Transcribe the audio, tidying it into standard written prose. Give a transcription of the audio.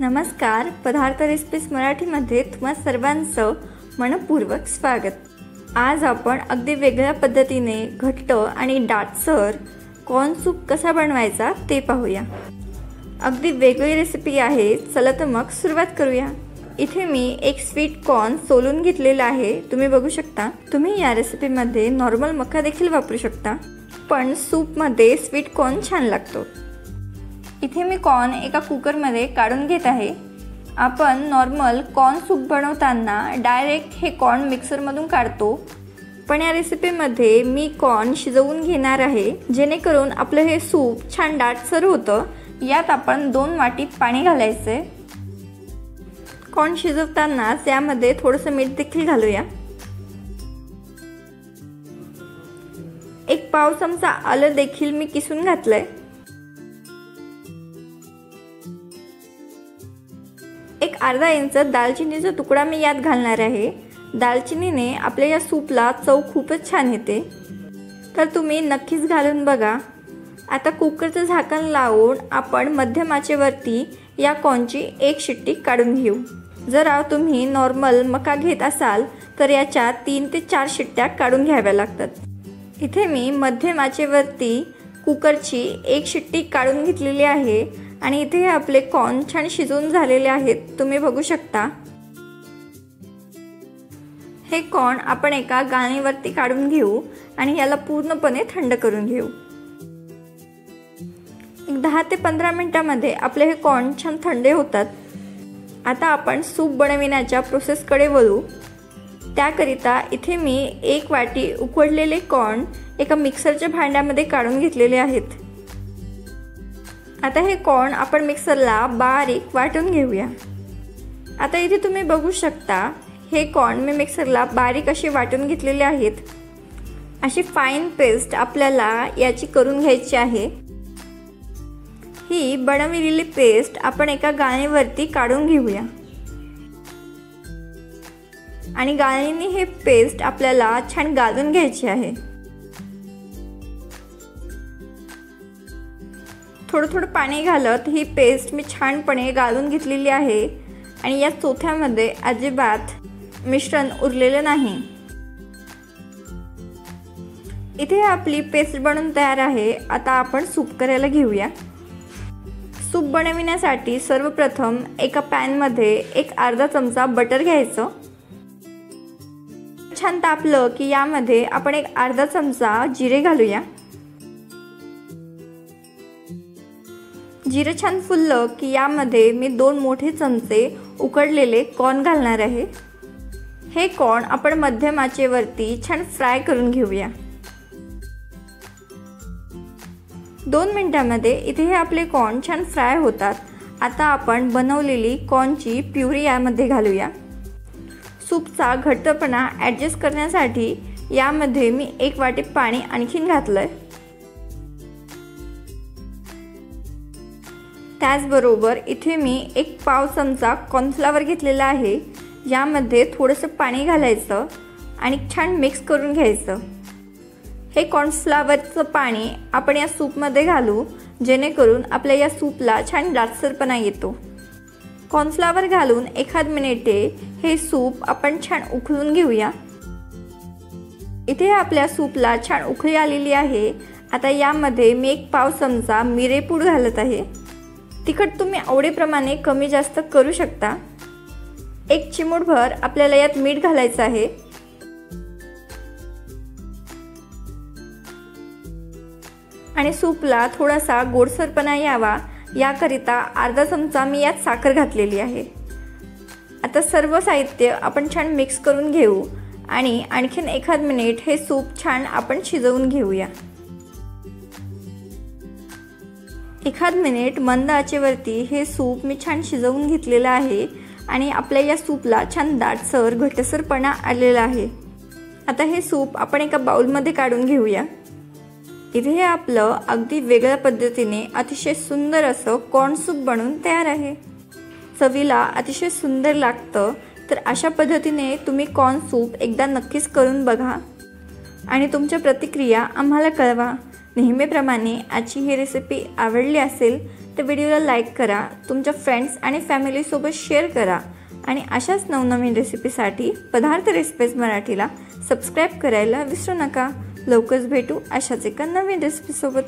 नमस्कार, पदार्थ रेसिपीज मराठीमध्ये तुम्हा सर्वांचं मनपूर्वक स्वागत। आज आपण अगदी वेगळ्या पद्धतीने घट्ट आणि दाटसर कॉर्न सूप कसा बनवायचा ते पाहूया। अगदी वेगळी रेसिपी आहे, चला तर मग सुरुवात करूया। इथे मी एक स्वीट कॉर्न सोलून घेतलेला आहे, तुम्ही बघू शकता। तुम्ही या रेसिपीमध्ये नॉर्मल मका देखील वापरू शकता, पण सूप मध्ये स्वीट कॉर्न छान लागतो। इथे मी कॉर्न एका कुकरमध्ये काढून घेत आहे। आपण नॉर्मल कॉर्न सूप बनवताना डायरेक्ट हे कॉर्न मिक्सरमधून काढतो, पण या रेसिपीमध्ये मी कॉर्न शिजवून घेणार आहे, जेणेकरून आपलं हे सूप छान दाटसर होतं। यात आपण 2 वाटी पाणी घालायचे। कॉर्न शिजवताना यामध्ये थोडंसं मीठ देखील घालूया। 1 पाव चमचा आलं देखील मी किसून घातलंय। 1 अर्धा इंच दालचिनीचा तुकडा मी यात घालणार आहे। दालचिनीने आपल्या या सूपला चव खूपच छान येते, तर तुम्ही नक्कीच घालून बघा। आता कुकरचं झाकण लावून आपण मध्यम आचेवरती या कॉर्नची 1 शिट्टी काढून घेऊ। जर तुम्ही नॉर्मल मका घेत असाल तर याच्या 3 ते 4 शिट्ट्या काढून घ्याव्या लागतात। इथे मी मध्यम आचेवरती कुकरची 1 शिट्टी काढून घेतलेली आहे आणि इथे आपले कॉर्न छान शिजून झालेले आहेत, तुम्ही बघू शकता। हे कॉर्न आपण एका गाळणीवरती काढून घेऊ आणि याला पूर्णपणे थंड करून घेऊ। 10 ते 15 मिनिटांमध्ये आपले हे कॉर्न छान थंड होतात। आता आपण सूप बनविण्याच्या प्रोसेसकडे वळू। त्याकरिता इथे मी 1 वाटी उकडलेले कॉर्न एका मिक्सरच्या भांड्यामध्ये काढून घेतलेले आहेत। आता हे कॉर्न आपण मिक्सरला बारीक वाटून घेऊया। आता इथे तुम्ही बघू शकता, हे कॉर्न मी मिक्सरला बारीक असे वाटून घेतलेले आहेत। अशी फाईन पेस्ट आपल्याला याची करून घ्यायची आहे। ही बनवलेली पेस्ट आपण एका गाळणीवरती काढून घेऊया आणि गाळणीने हे पेस्ट आपल्याला छान गाळून घ्यायची आहे। थोडं पाणी घालत ही पेस्ट मी छानपणे गाळून घेतलेली आहे आणि या चोथ्यामध्ये अजिबात मिश्रण उरलेले नाही। इथे आपली पेस्ट बनवून तयार आहे। आता आपण सूप करायला घेऊया। सूप बनविण्यासाठी सर्वप्रथम एका पॅन मध्ये 1 अर्धा चमचा बटर घ्यायचं। छान तापलं की यामध्ये आपण 1 अर्धा चमचा जिरे घालूया। जिरे छान फुललं की यामध्ये मी 2 मोठे चमचे उकडलेले कॉर्न घालणार आहे। हे कॉर्न आपण मध्यम आचेवरती छान फ्राय करून घेऊया। 2 मिनिटांमध्ये इथे हे आपले कॉर्न छान फ्राय होतात। आता आपण बनवलेली कॉर्नची प्युरी यामध्ये घालूया। सूपचा घट्टपणा ॲडजस्ट करण्यासाठी यामध्ये मी 1 वाटी पाणी आणखीन घातलंय। त्याचबरोबर इथे मी 1 पाव चमचा कॉर्नफ्लॉवर घेतलेला आहे। यामध्ये थोडंसं पाणी घालायचं आणि छान मिक्स करून घ्यायचं। हे कॉर्नफ्लॉवरचं पाणी आपण या सूपमध्ये घालू, जेणेकरून आपल्या या सूपला छान दाटसरपणा येतो। कॉर्नफ्लॉवर घालून 1 मिनिटे हे सूप आपण छान उकळून घेऊया। इथे आपल्या सूपला छान उकळी आलेली आहे। आता यामध्ये मी 1 पाव चमचा मिरेपूड घालत आहे। तिखट तुम्ही आवडीप्रमाणे कमी जास्त करू शकता। 1 चिमूटभर आपल्याला यात मीठ घालायचं आहे आणि सूपला थोडासा गोडसरपणा यावा याकरिता अर्धा चमचा मी यात साखर घातलेली आहे। आता सर्व साहित्य आपण छान मिक्स करून घेऊ आणि आणखीन 1 मिनिट हे सूप छान आपण शिजवून घेऊया। 1 मिनिट मंद आचेवरती हे सूप मी छान शिजवून घेतलेलं आहे आणि आपल्या या सूपला छान दाटसर घट्टसरपणा आलेला आहे। आता हे सूप आपण एका बाउलमध्ये काढून घेऊया। इथे हे आपलं अगदी वेगळ्या पद्धतीने अतिशय सुंदर असं कॉर्न सूप बनून तयार आहे। चवीला अतिशय सुंदर लागतं, तर अशा पद्धतीने तुम्ही कॉर्न सूप एकदा नक्कीच करून बघा आणि तुमच्या प्रतिक्रिया आम्हाला कळवा। नेहमीप्रमाणे आजची ही रेसिपी आवडली असेल तर व्हिडिओला लाईक करा, तुमच्या फ्रेंड्स आणि फॅमिलीसोबत शेअर करा आणि अशाच नवनवीन रेसिपीसाठी पदार्थ रेसिपीज मराठीला सबस्क्राईब करायला विसरू नका. लवकरच भेटू अशाच एका नवीन रेसिपीसोबत.